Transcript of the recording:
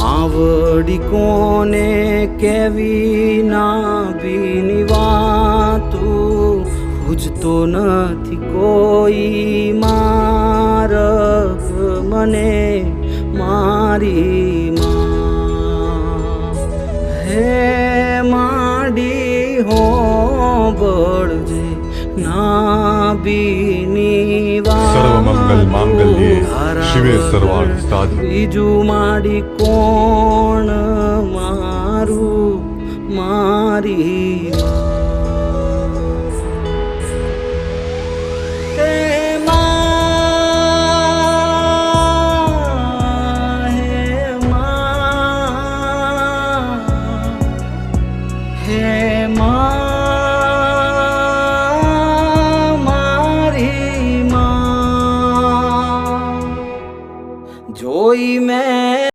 આવડી કોને કેવી ના બીની વાતું પૂછતો નથી કોઈ મારગ મને મારી માં હે માડી હો બળજે નાબીની સર્વમંગલ માંગલ્યે શિવે સર્વાર્થ સાધકે બીજું માડી કોણ મારું મારી માં